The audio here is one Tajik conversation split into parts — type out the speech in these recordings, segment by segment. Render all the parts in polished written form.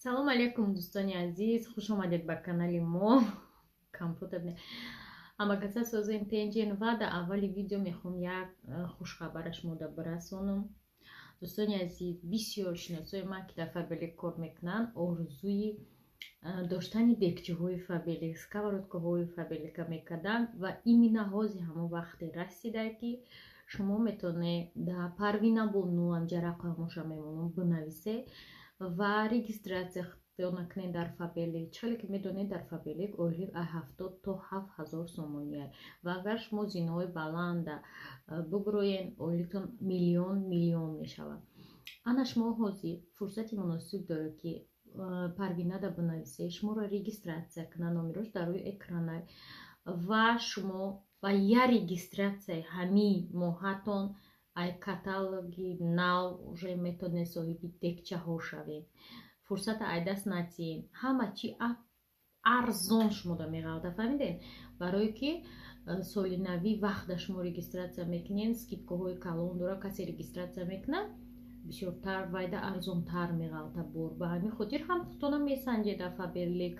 салом алейкум дӯстони азиз, хуш омадед ба канали мо. Компютер не амакаса созем пенҷен ва дар аввали видео мехоҳам як хушхабара шумода бирасонам. Дӯстони азиз, бисёр шиносои ман ки дар фабрик кор мекунанд орзуи доштани декчиҳои фабрик, сковородкаҳои фабрика мекарданд ва иминаҳози ҳамон вақте расида ки шумо метавонед дар Парвина Бонуам ҷарақа ҳамоша мемонам бинависед ва регистратсия накунед дар фабрик. чале ки медонед дар фабрик оили 70 то 7000 сомония ва агар шумо зиноҳои баланда бигуроен оилитон миллион мешавад. ана шумо ҳозир фурсати муносиб доред ки Парвина да бинависед, шуморо регистратсия кунад, номерош дар рӯи экрана ва шумо ба як регистратсияи ҳамин моҳатон ай каталоги нав уже метавонед соҳиби декчаҳо шавед. фурсата айдаст натиен, ҳама чи арзон шумода меғалта, фаҳмидед? Барое ки соли навӣ вақта шумо регистратсия мекунед, скидкаҳои калон дора, касе регистратсия мекунад бисёртар вайда арзонтар меғалта бор. Ба ҳамин хотир ҳам худтона месанҷед дар фабрик.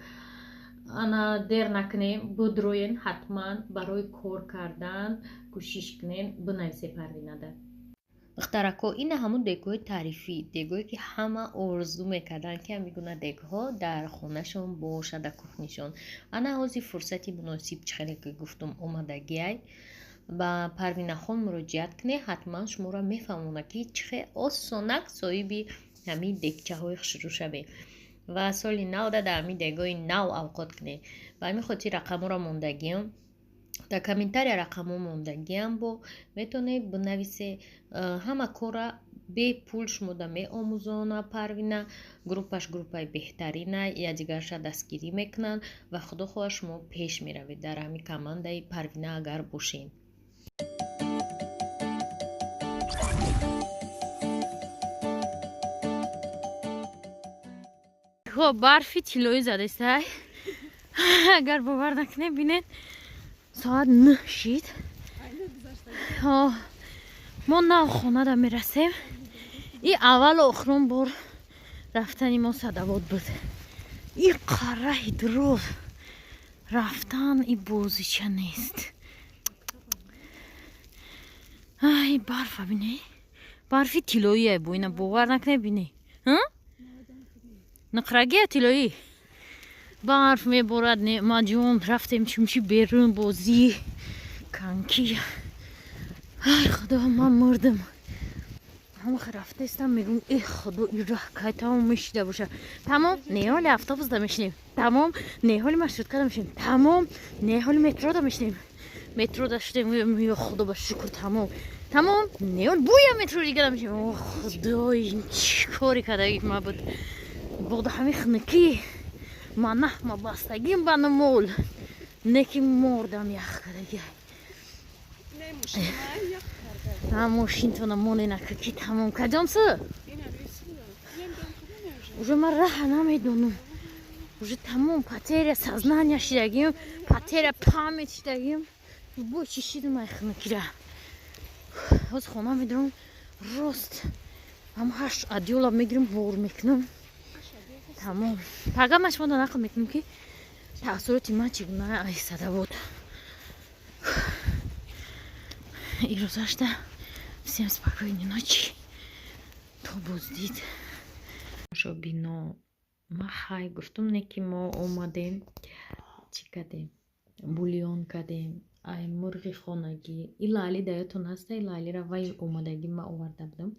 ана дер накунед, бидроен ҳатман барои кор кардан кӯшиш кунед, бинависед Парвинада. духтарако, ина ҳамун дегҳои таърифӣ, дегҳое ки ҳама орзу мекарданд ки ҳамин гуна дегҳо дар хонашон бошад, дар кухнишон. ана ҳозир фурсати муносиб чӣ хеле ки гуфтум омадагиай ба Парвинахон муроҷиат кунед, ҳатман шуморо мефаҳмонад ки чӣ хеле осонак соҳиби ҳамин дегчаҳои хушрӯ шавед ва соли нав дар ҳамин дегҳои нав авқот кунед. ба ҳамин хотир рақамҳоро мондагиам дар комментария рақамҳо мондагиам бо метавонед бинависед. ҳама кора бепул шумода меомӯзона. Парвина группаш группаи беҳтарина, якдигарша дастгирӣ мекунанд ва худо хоҳад шумо пеш меравед дар ҳамин командаи Парвина агар бошед. барфи тиллоӣ задестай, агар бовар накунед бинед соат 9 шид. мо нав хонада мерасем. и аввалу охирум бор рафтани мо Садовод буд. и қарраи дуроз рафтан и бозича нест. ай барфа бинед, барфи тиллоӣ бо ина бовар накунед бинед. нақрагия тиллоӣ барф меборад. маҷон рафтем чумчи берун бозӣ канки. ай худо, ман мурдам. ҳамаха рафтестам мегӯм э худо ира кай тамом мешида боша. тамом не ҳоли автобус да мешинем, тамом не ҳоли маршрутка да мешинем, тамом не ҳоли метро да мешинем. метро да шудем, ё худо ба шукр, тамом тамом не ҳоли буя метро дига да мешинем. о худои чӣ кори кадаги ма буд бода ҳамин хунукӣ манаҳма бастагим ба нумол неки мордам ях кадаги. мошинтона моле нака ки тамом кадомсу уже ман раҳа намедонам. уже тамом потеря сознания шидагим, потеря память шидагим. бо чӣ шидам ай хунукира. ҳоз хона медорам рост ам 8 одёла мегирам бор мекунам. тамом пагамаш мода нақл мекунам ки таъссуроти ман чӣ гуна ай Садовод. и розашта всем спокойной ночи. то боздид бино ма хай гуфтум не ки мо омадем чӣ кардем, бульон кардем. ай мурғи хонагӣ и лайли даётон ҳаста. и лайлира вай омадагӣ ма оварда будам.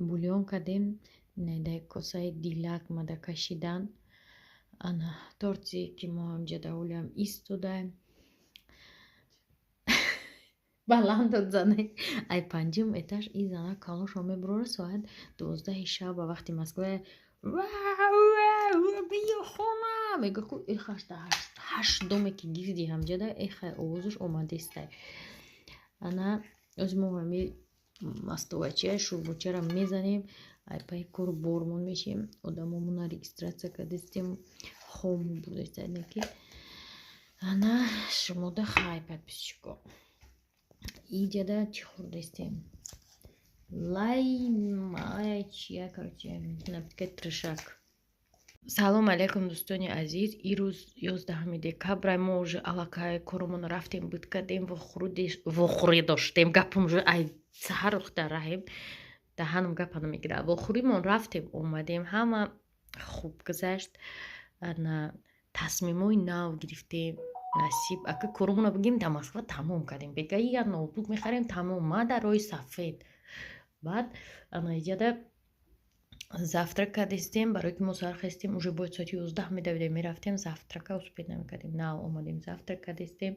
бульон кардем, дар косаи дилак мада кашидан. ана торти ки мо ҳамҷа даҳолиам истода баландот зане ай 5 этаж. и зана калоншо мебурора соат 12 шаб ба вақти Москва биё хона мега ку эхашта 8 доме ки гирди ҳамҷада эхай овозуш омадестай. ана озмо ҳами мастовачия шурбочара мезанем. ай пай кор бормон мешем. одамомуна регистратсия кардестем хому будестай неки. ана шумода хай подписчико иҷада чӣ хӯрдестем лайм ай чия короче напитка трешак. салом алейкум дӯстони азиз. Ирӯз 11 декабр мо уже аллакай коромон рафтем буд кардем вохӯрӣ доштем гапам уже ай саҳар ухта раҳем даҳанам гапа намегира. Вохӯримон рафтем омадем ҳама хуб гузашт. тасмимои нав гирифтем. насиб ака коромона бигем да Москва тамом кардем. Бега я ноутбук мехарем тамом мадарои сафед. баъд анаиҷада завтрак кардистем. барои ки мо сархестем уже бояд соати 11 медавидем мерафтем завтрака успед намекардем. нав омадем завтрак кардистем.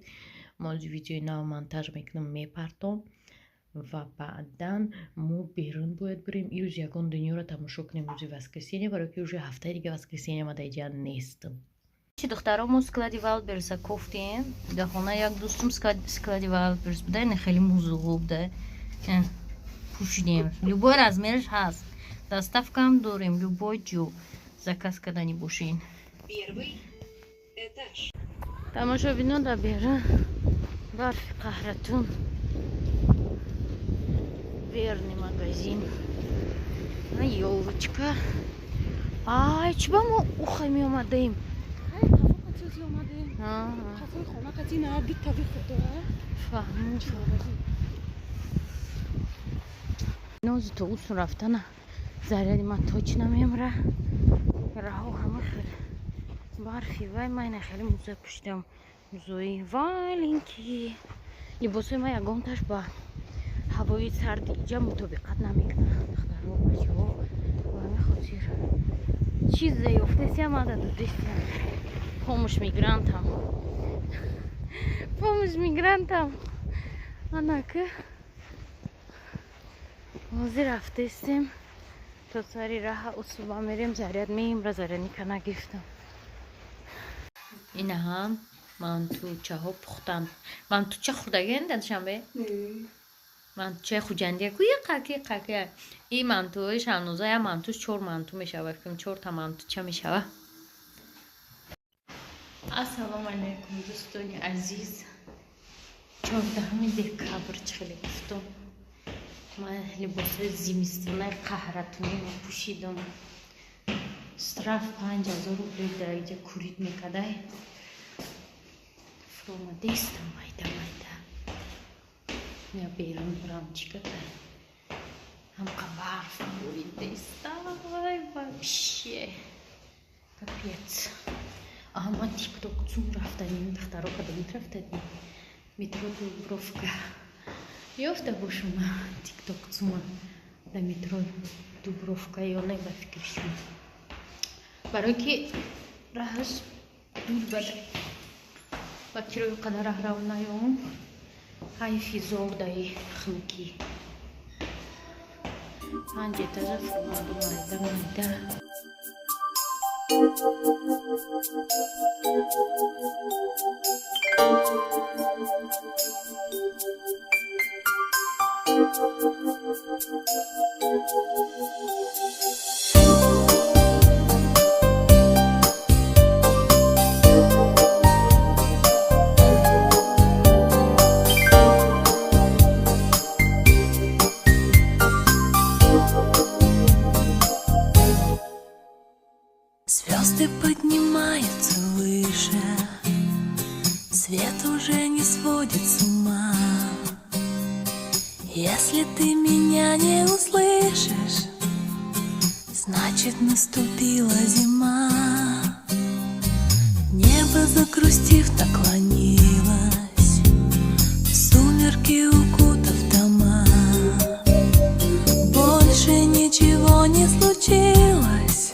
мо видеои нав монтаж мекунам мепартом ва баъдан мо берун бояд бирем. ирӯз ягон дунёро тамошо кунем рӯзи воскресенья, барои ки уже ҳафтаи дига воскресенья ма дар иҷа нестам. духтаро мо склади валберса кофтем. дар хона як дӯстам склади валберс буда, ин хеле музғуб да пӯшидем. любой размераш ҳаст. доставкам дорем любой ҷо. заказ кардани бошин. тамошобино да берун барфи қаҳратун верный магазин. ёлочка. ай чӣ ба мо ухай меомадаем. нози то усон рафтана заряди ман точ намемра. раҳо ҳама хел барфи вай майна хеле муза пӯшидам. музои валенки либосои ман ягонташ ба ҳавои сарди иҷа мутобиқат намекунад. духтаро бачаҳо ва мехотир чизе ёфтеся мада дудистем. помощь мигрантам. помощь мигрантам. анака ҳозир рафтестем то сари раҳа усуба мерем заряд меимра зарядника нагирифтам. ина ҳам мантучаҳо пухтан. мантуча хурдагиен даншанбе мантучаи хуҷандия куя қаки и мантуи шамнӯза я мантуш 4 манту мешава. фикрам 4 та мантуча мешава. ассалому алайкум дӯстони азиз. 14 декабр чхеле гуфтум. ман либосои зимистонаи қаҳратунимо пӯшидам. страф 5000 рублей дар иҷа курид мекардай. фромадестам майда я берун бурам чиката ҳамқа барфам буридеста вообще капец. ман тикток цум рафтаним духтаро када митрафтадим метро дубровка ёфта бошума тикток цума да метро дубровка ё не ба фикри шуд барои ки раҳаш дур бада ба кирои қадар раҳрав наём ҳайфи зордаи хилки 5 этажа фурмаду майда Звезды поднимаются выше, свет уже не сводит с ума. Если ты меня не услышишь, значит наступила зима. Небо, загрустив, наклонилось, в сумерки укутав дома. Больше ничего не случилось,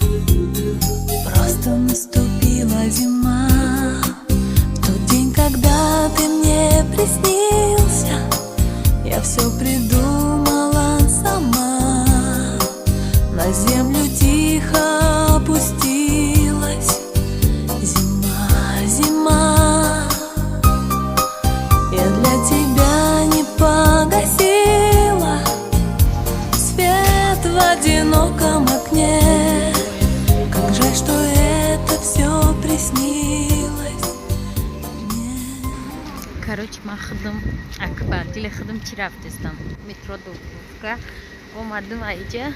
просто наступила зима. В тот день, когда ты мне приснился, я все придумала сама. На землю тихо опустилась зима, зима. Я для тебя не погасила свет в одиноком окне. Как жаль, что это все приснилось мне. Короче, ман худам акбар дили худам чӣ рафтестам метро дубровка омадам аиҷа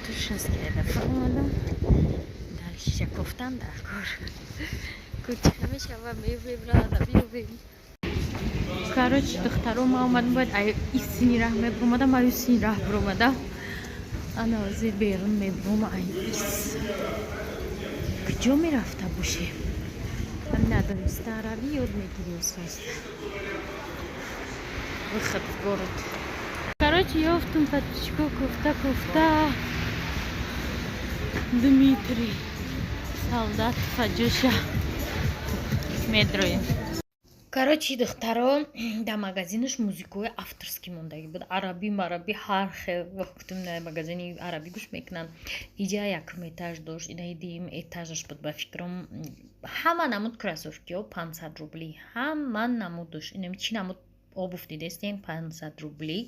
тушинская дафа омадам дар گفتن در کار کوچه میشوه میویم را بیویم короче دخترم ما اومدم باید ای سینی راه میبرومدم ای سینی راه برومدم انا وزیر بیرون میبروم ای ایس کجا میرفته باشه هم ندانسته عربی یاد میگیری استاد выход в город короче یافتم پتیچکو کوفته Дмитрий солдат фаджуша метро короче духтаром да магазинаш музикои авторски мондагӣ буд араби мараби ҳар хел вақтум на магазини араби гӯш мекунанд иҷа якум этаж дошт идаидим этажаш буд ба фикрам ҳама намуд кроссовкиҳо 500 рубли ҳама намуд дошт инам чӣ намуд обув дидестем 500 рубли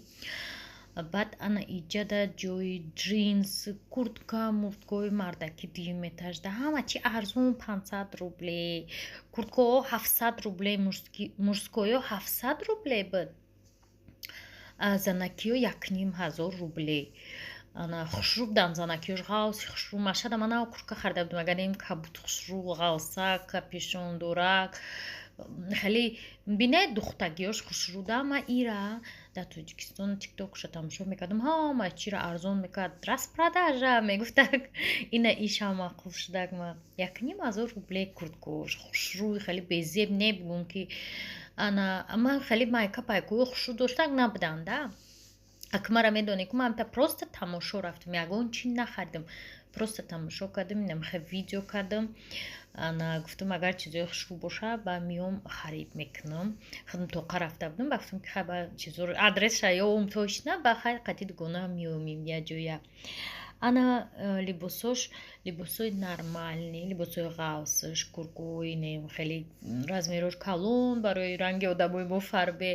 баъд ана иҷада ҷои джинс куртка мурткои мардаки дуюм этажда ҳама чи арзон 500 рубле курткаҳо 700 рубле мужскоё 700 рубле буд занакиё 1500 рубле ана хушрӯб дан занакиёш ғавси хушрӯб машада мана куртка харида будам агарем кабут хушрӯб ғавсак капюшондурак хеле бинед духтагиёш хушрӯда ама ира дар тоҷикистон тиктокша тамошо мекардам ҳама чира арзон мекард распродажа мегуфтак ина иша маъқул шудак ма 1500 рубле курткош хушрӯи хеле безеб небугум ки ана ман хеле майкапайкои хушрӯ доштак набуданда акмара медоне ки ман просто тамошо рафтам ягон чи нахаридам просто тамошо кардам инам хе видео кардам ана гуфтам агар чизои хушрӯ боша ба миём харид мекунам худмтоқа рафта будам ба гуфтам ки хай ба чизо адресша ёвум точно ба хай қати дугона миёмим я ҷоя ана либосои нормални либосои ғавсаш курткои нем хеле размерош калон барои ранги одамои мо фарбе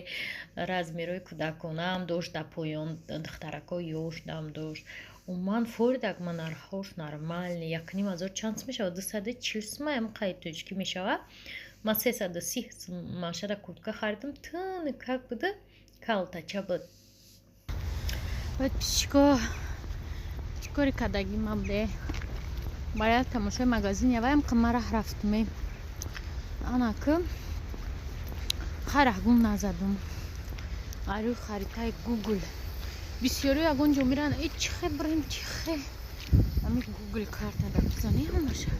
размерои кӯдаконам дошт дар поён духтарако ёшдам дошт уман форидак ма нархош нормални 1500 чанд мешавад 240 сум ам қайд тоҷикӣ мешавад ма 330 сум машада куртка харидам тын как буда калтача буд чикори кадагӣ ма буде барои тамошои магазин яваям қимара рафтме анаки харагун назадум арӯи харитаи гугл бисёре ягон ҷо миран чихе бренд чихе ами гугл карта дар бизани ҳамаша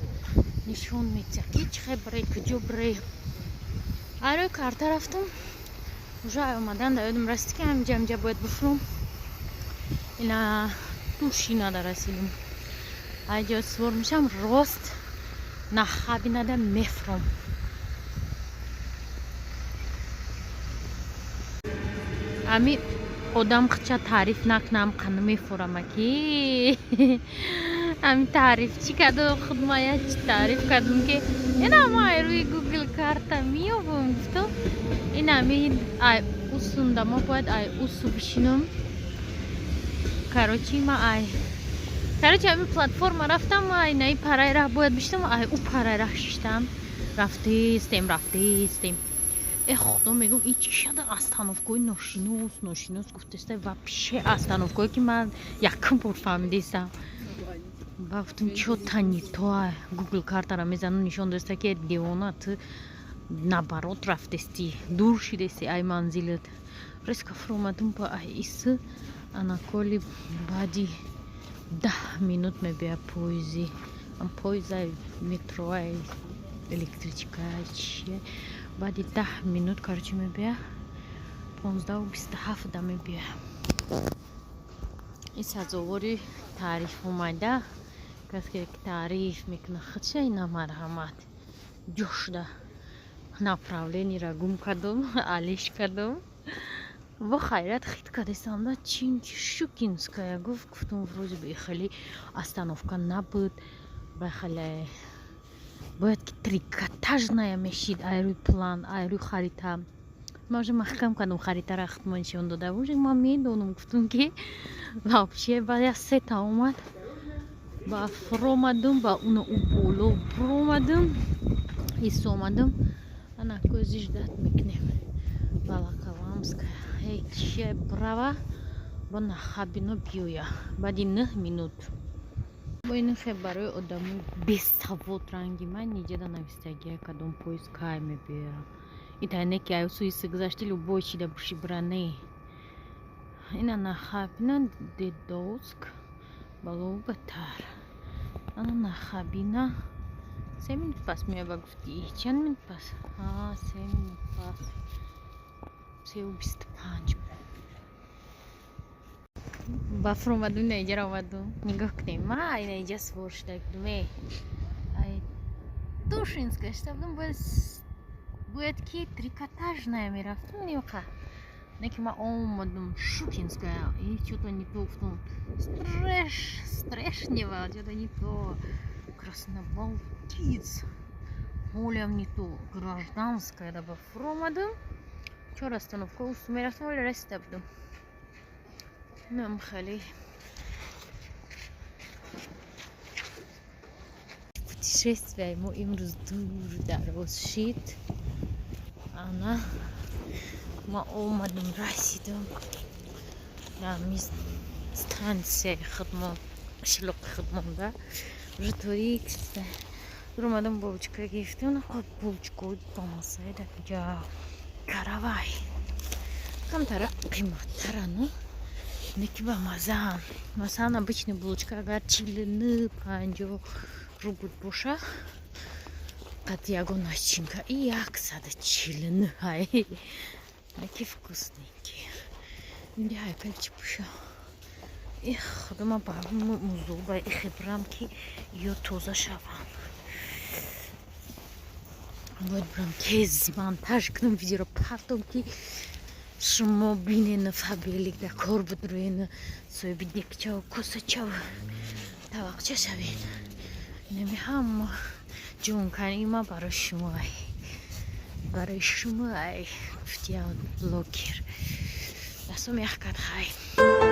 нишон метиҳад ки чихе бренд куҷо бренд арӯи карта рафтам уже омадан дар ёдам расти ки ҳаминҷа бояд бифуром ина душина дарасидим айҷо свор мешам рост нахабинада мефуром ами одам хча таъриф накунам қана мефурамаки ами таъриф чӣ каду худмая чи таъриф кардум ки ина ма рӯи гугл карта меёбам гуфтам инами ай усунда ма бояд ай усу бишинам короче ма ай короче ами платформа рафтам ай наи парайра бояд бишитам ай у парайра шиштам рафтестем худо мегум ин чӣ шада остановкои ношинос гуфтаста вообще остановкое ки ман якум бор фаҳмидистам ба гуфтам чо тани то гугл картара мезанам нишон доста ки девона ту набарот рафтести дур шидести ай манзилат резко фуромадам ба ай исы анаколи баъди 10 минут мебия поизи поиза метроай электричка чие баъди 10 минут короче мебия 15:27 да мебия ин сазовори таъриф омада касе ки таъриф мекуна худша ина марҳамат ҷошда направлениро гум кардум алиш кардум во хайрат хит кардестам да Щукинская гуфтум вроде бы хеле остановка набуд ба хеле бояд ки трикотажная мешид айрӯи план айрӯи харита ма уже маҳкам кардам харитара худмо нишон дода уже ма медонам гуфтум ки вообще бая сета омад ба фуромадам ба уна у боло буромадам исомадам ана кӯзи ждат мекунем Волоколамская че брава ба нахабино биёя баъди 9 минут این خبره آدمو بسواد رنگی من نیجه دا نویستگی کدوم پویز کای میبیرم این neki ai sui să găsești boicile și brane. Ina na habina de dosc balu batar. Ana na habina semin pas mi bagufti. Chan min pas. Ha semin pas. Se ubist panj. Bafromadu neger avadu. Nigah knem. Ma neger svorshtak dume. Ai Тушинская, чтобы будет ки трикотажная мира. Немка. Некима омадум Шукинская. И что-то не то в том. Стрешнево. Что-то не то. Краснобалтиц. Молям не то. Гражданская. Даба фромадум. Что расстановка? Устумера смоли растабду. Намхали. Путешествие ему имрuz дур дарошит. Она ما اومدم رسیدم در станция خدمت شلوغ خدمت ده رتوری کسته در اومدم بوچکا گرفتم خود بوچکو با مسای ده کجا کاروای کم تر قیمت ترانه نکی با مزه مثلا обычный булочка اگر 50 рубль боша от яго начинка и як сада 40 ай такие вкусненькие я кольчу боша их дома по музуба их брамки ее тоже шаван вот брамки монтаж кном видео потомки شما بینین فابریک در کار بدروین سوی بیدیک چاو کسا چاو توقع شوین نمی هم جون کنی ما برای شما ای فتیان بلوکر دستم یخ کد خواهی